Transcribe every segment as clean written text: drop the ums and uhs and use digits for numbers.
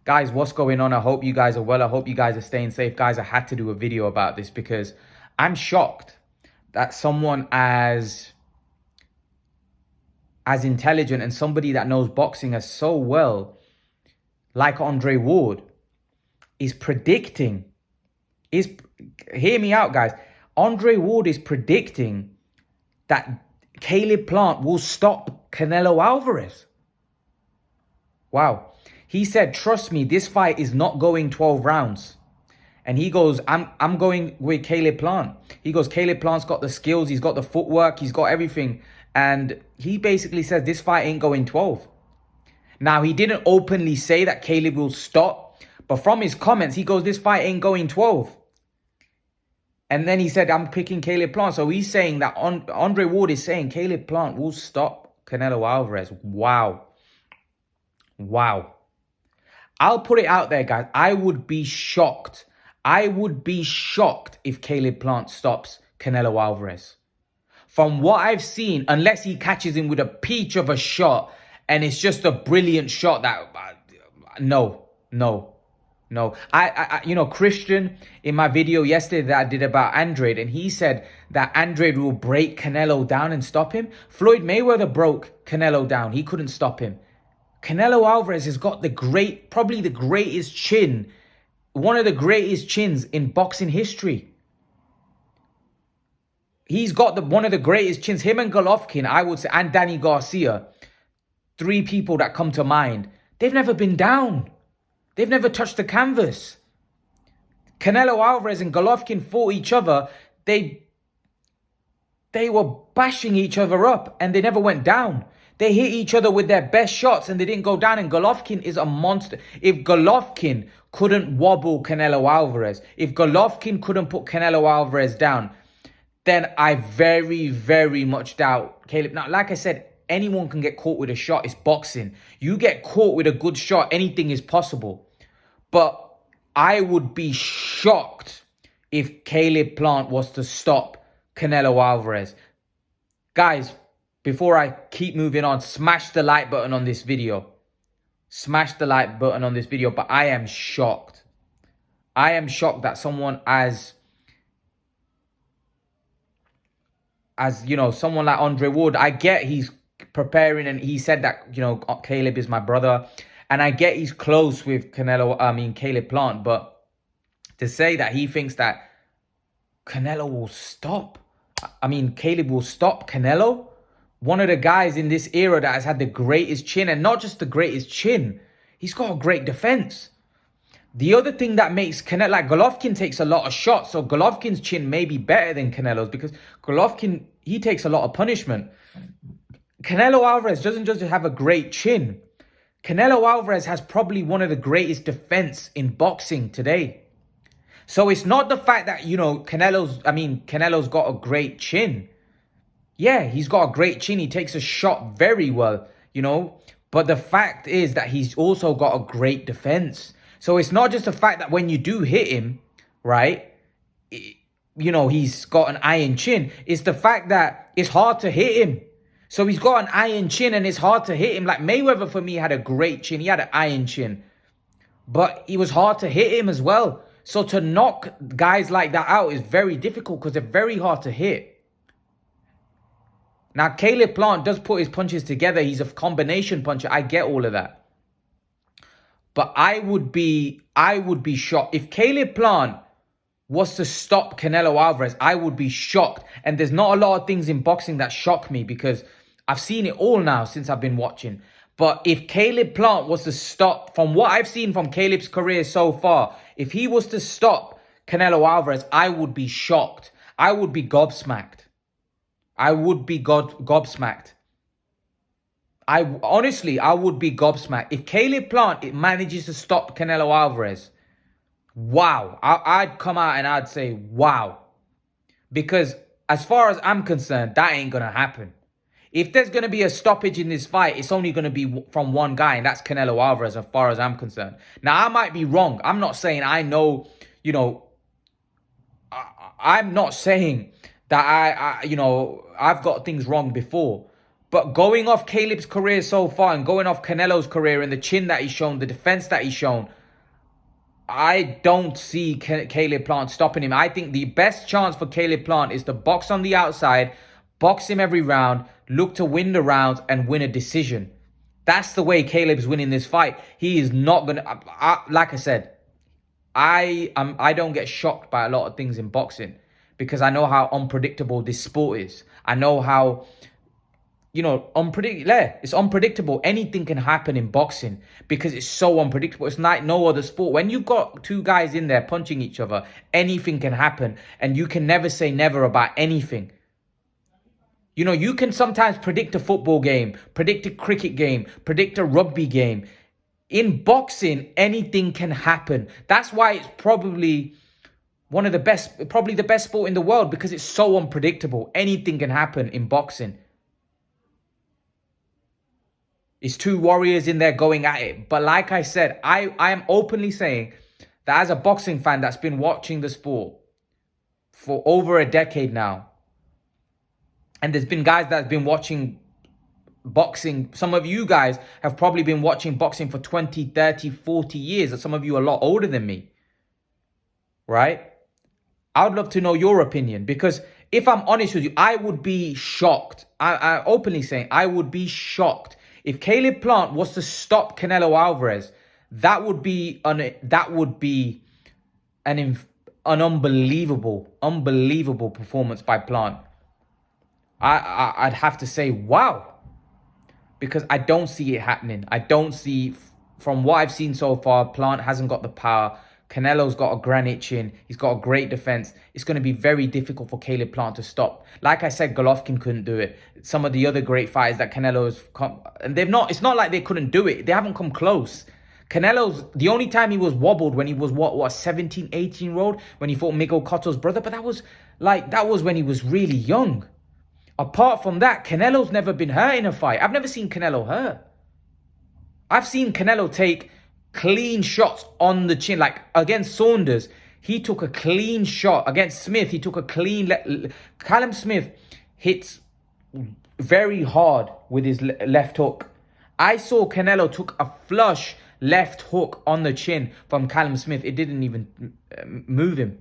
Guys, what's going on? I hope you guys are well. I hope you guys are staying safe. Guys, I had to do a video about this because I'm shocked that someone as intelligent and somebody that knows boxing as so well, like Andre Ward, is predicting, hear me out, guys. Andre Ward is predicting that Caleb Plant will stop Canelo Alvarez. Wow. He said, trust me, this fight is not going 12 rounds. And he goes, I'm going with Caleb Plant. He goes, Caleb Plant's got the skills, he's got the footwork, he's got everything. And he basically says this fight ain't going 12. Now, he didn't openly say that Caleb will stop, but from his comments, he goes, this fight ain't going 12. And then he said, I'm picking Caleb Plant. So he's saying that Andre Ward is saying Caleb Plant will stop Canelo Alvarez. Wow. Wow. I'll put it out there, guys. I would be shocked. I would be shocked if Caleb Plant stops Canelo Alvarez. From what I've seen, unless he catches him with a peach of a shot and it's just a brilliant shot that... No. Christian, in my video yesterday that I did about Andrade, and he said that Andrade will break Canelo down and stop him. Floyd Mayweather broke Canelo down. He couldn't stop him. Canelo Alvarez has got probably the greatest chin, one of the greatest chins in boxing history. He's got one of the greatest chins. Him and Golovkin, I would say, and Danny Garcia, three people that come to mind. They've never been down. They've never touched the canvas. Canelo Alvarez and Golovkin fought each other. They were bashing each other up and they never went down. They hit each other with their best shots and they didn't go down. And Golovkin is a monster. If Golovkin couldn't wobble Canelo Alvarez, if Golovkin couldn't put Canelo Alvarez down, then I very, very much doubt Caleb. Now, like I said, anyone can get caught with a shot. It's boxing. You get caught with a good shot, anything is possible. But I would be shocked if Caleb Plant was to stop Canelo Alvarez. Guys, before I keep moving on, smash the like button on this video. Smash the like button on this video. But I am shocked. I am shocked that someone someone like Andre Ward, I get he's preparing and he said that, Caleb is my brother. And I get he's close with Caleb Plant. But to say that he thinks that Caleb will stop Canelo, one of the guys in this era that has had the greatest chin, and not just the greatest chin, he's got a great defense. The other thing that makes Canelo, like Golovkin takes a lot of shots, so Golovkin's chin may be better than Canelo's because Golovkin, he takes a lot of punishment. Canelo Alvarez doesn't just have a great chin. Canelo Alvarez has probably one of the greatest defense in boxing today. So it's not the fact that, Canelo's got a great chin. Yeah, he's got a great chin. He takes a shot very well, But the fact is that he's also got a great defense. So it's not just the fact that when you do hit him, right, he's got an iron chin. It's the fact that it's hard to hit him. So he's got an iron chin and it's hard to hit him. Like Mayweather, for me, had a great chin. He had an iron chin. But it was hard to hit him as well. So to knock guys like that out is very difficult because they're very hard to hit. Now, Caleb Plant does put his punches together. He's a combination puncher. I get all of that. But I would be shocked. If Caleb Plant was to stop Canelo Alvarez, I would be shocked. And there's not a lot of things in boxing that shock me because I've seen it all now since I've been watching. But if Caleb Plant was to stop, from what I've seen from Caleb's career so far, if he was to stop Canelo Alvarez, I would be shocked. I would be gobsmacked. I would be gobsmacked. I would be gobsmacked. If Caleb Plant manages to stop Canelo Alvarez, wow. I'd come out and I'd say, wow. Because as far as I'm concerned, that ain't going to happen. If there's going to be a stoppage in this fight, it's only going to be from one guy, and that's Canelo Alvarez as far as I'm concerned. Now, I might be wrong. I'm not saying I know, I'm not saying that I've got things wrong before. But going off Caleb's career so far and going off Canelo's career and the chin that he's shown, the defense that he's shown, I don't see Caleb Plant stopping him. I think the best chance for Caleb Plant is to box on the outside, box him every round, look to win the rounds and win a decision. That's the way Caleb's winning this fight. He is not going to, like I said, I don't get shocked by a lot of things in boxing because I know how unpredictable this sport is. I know how, it's unpredictable. Anything can happen in boxing because it's so unpredictable. It's like no other sport. When you've got two guys in there punching each other, anything can happen and you can never say never about anything. You can sometimes predict a football game, predict a cricket game, predict a rugby game. In boxing, anything can happen. That's why it's probably the best sport in the world because it's so unpredictable. Anything can happen in boxing. It's two warriors in there going at it. But like I said, I am openly saying that as a boxing fan that's been watching the sport for over a decade now, and there's been guys that have been watching boxing. Some of you guys have probably been watching boxing for 20, 30, 40 years. And some of you are a lot older than me. Right? I would love to know your opinion. Because if I'm honest with you, I would be shocked. I openly saying I would be shocked. If Caleb Plant was to stop Canelo Alvarez, that would be an unbelievable performance by Plant. I'd have to say, wow, because I don't see it happening. I don't see, from what I've seen so far, Plant hasn't got the power. Canelo's got a granite chin. He's got a great defense. It's going to be very difficult for Caleb Plant to stop. Like I said, Golovkin couldn't do it. Some of the other great fighters that Canelo's come, and it's not like they couldn't do it. They haven't come close. The only time he was wobbled when he was 17, 18-year-old, when he fought Miguel Cotto's brother, but that was when he was really young. Apart from that, Canelo's never been hurt in a fight. I've never seen Canelo hurt. I've seen Canelo take clean shots on the chin. Like against Saunders, he took a clean shot. Against Smith, he took a clean... Callum Smith hits very hard with his left hook. I saw Canelo took a flush left hook on the chin from Callum Smith. It didn't even move him.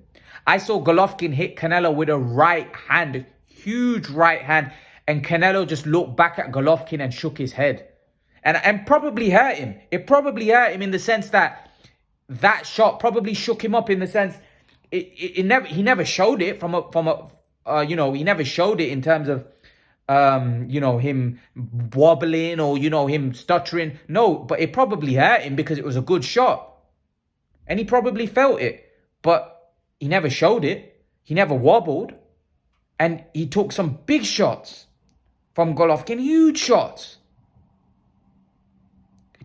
I saw Golovkin hit Canelo with a right hand, huge right hand, and Canelo just looked back at Golovkin and shook his head. And probably hurt him. It probably hurt him in the sense that shot probably shook him up in the sense he never showed it he never showed it in terms of him wobbling or him stuttering. No, but it probably hurt him because it was a good shot. And he probably felt it, but he never showed it. He never wobbled. And he took some big shots from Golovkin, huge shots.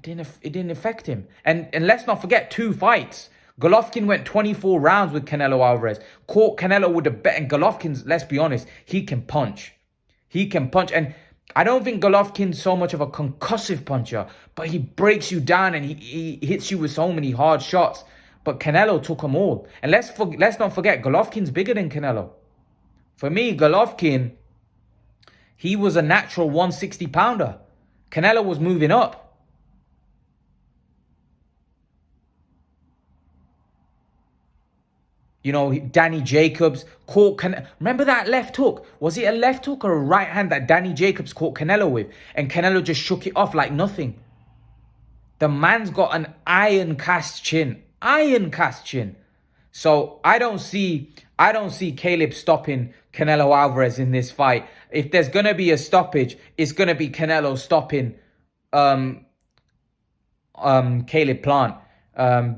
It didn't affect him. And let's not forget, 2 fights. Golovkin went 24 rounds with Canelo Alvarez. Caught Canelo with a bet. And Golovkin's, let's be honest, he can punch. He can punch. And I don't think Golovkin's so much of a concussive puncher, but he breaks you down and he hits you with so many hard shots. But Canelo took them all. And let's not forget, Golovkin's bigger than Canelo. For me, Golovkin, he was a natural 160-pounder. Canelo was moving up. Danny Jacobs caught remember that left hook? Was it a left hook or a right hand that Danny Jacobs caught Canelo with? And Canelo just shook it off like nothing. The man's got an iron cast chin. Iron cast chin. So I don't see Caleb stopping Canelo Alvarez in this fight. If there's gonna be a stoppage, it's gonna be Canelo stopping Caleb Plant.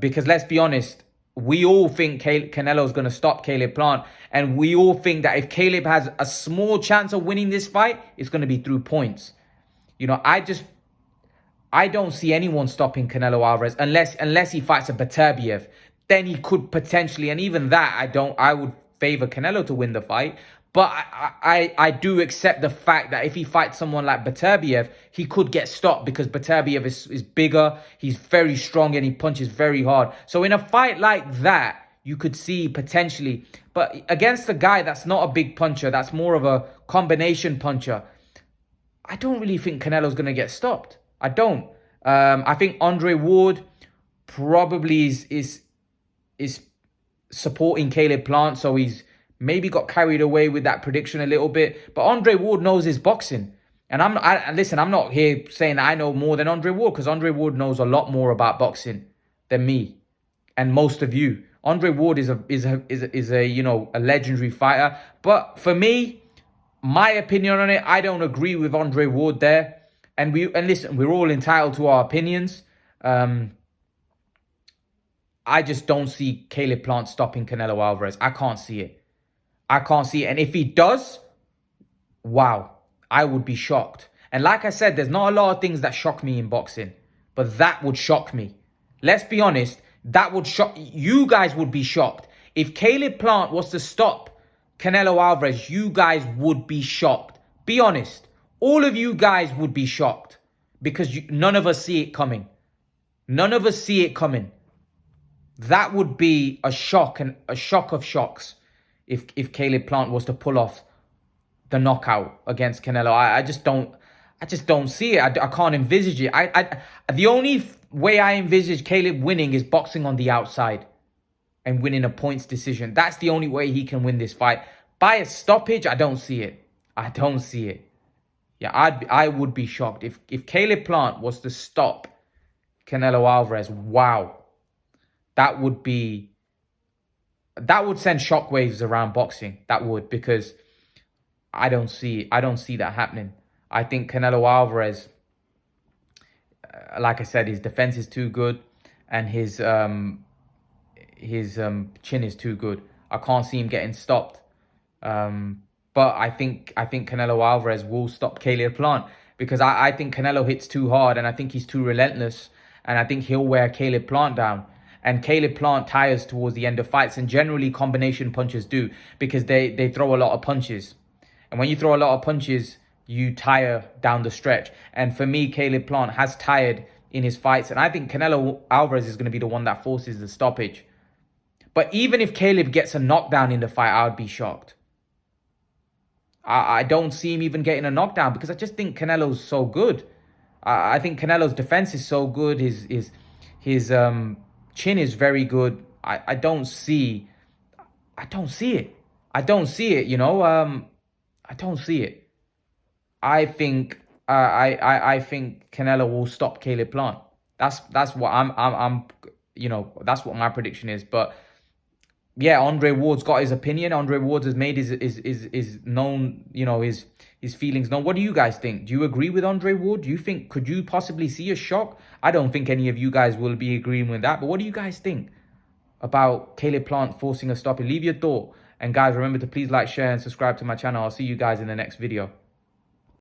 Because let's be honest, we all think Canelo's going to stop Caleb Plant. And we all think that if Caleb has a small chance of winning this fight, it's going to be through points. I don't see anyone stopping Canelo Alvarez unless he fights a Beterbiev. Then he could potentially, and even that, I would favor Canelo to win the fight. But I do accept the fact that if he fights someone like Beterbiev, he could get stopped because Beterbiev is bigger, he's very strong, and he punches very hard. So in a fight like that, you could see potentially. But against a guy that's not a big puncher, that's more of a combination puncher, I don't really think Canelo's going to get stopped. I don't. I think Andre Ward probably is supporting Caleb Plant, so he's maybe got carried away with that prediction a little bit. But Andre Ward knows his boxing. And listen, I'm not here saying that I know more than Andre Ward, because Andre Ward knows a lot more about boxing than me and most of you. Andre Ward is a you know, a legendary fighter. But for me, my opinion on it, I don't agree with Andre Ward there. And listen, we're all entitled to our opinions. I just don't see Caleb Plant stopping Canelo Alvarez. I can't see it. I can't see it. And if he does, wow, I would be shocked. And like I said, there's not a lot of things that shock me in boxing, but that would shock me. Let's be honest, that would shock you guys. Would be shocked if Caleb Plant was to stop Canelo Alvarez. You guys would be shocked. Be honest, all of you guys would be shocked, because none of us see it coming. None of us see it coming. That would be a shock, and a shock of shocks if Caleb Plant was to pull off the knockout against Canelo. I just don't see it. I can't envisage it. The only way I envisage Caleb winning is boxing on the outside and winning a points decision. That's the only way he can win this fight. By a stoppage, I don't see it. I don't see it. Yeah, I would be shocked if Caleb Plant was to stop Canelo Alvarez. Wow. That would send shockwaves around boxing. That would, because I don't see that happening. I think Canelo Alvarez, like I said, his defense is too good, and his chin is too good. I can't see him getting stopped. But I think Canelo Alvarez will stop Caleb Plant, because I think Canelo hits too hard, and I think he's too relentless, and I think he'll wear Caleb Plant down. And Caleb Plant tires towards the end of fights, and generally combination punchers do, because they throw a lot of punches. And when you throw a lot of punches, you tire down the stretch. And for me, Caleb Plant has tired in his fights, and I think Canelo Alvarez is going to be the one that forces the stoppage. But even if Caleb gets a knockdown in the fight, I would be shocked. I don't see him even getting a knockdown, because I just think Canelo's so good. I think Canelo's defense is so good. His chin is very good. I don't see it. I don't see it, you know. I don't see it. I think I think Canelo will stop Caleb Plant. That's what I'm you know, that's what my prediction is. But yeah, Andre Ward's got his opinion. Andre Ward has made his known, you know, his feelings known. What do you guys think? Do you agree with Andre Ward? Do you think, could you possibly see a shock? I don't think any of you guys will be agreeing with that. But what do you guys think about Caleb Plant forcing a stoppage? Leave your thought. And guys, remember to please like, share, and subscribe to my channel. I'll see you guys in the next video.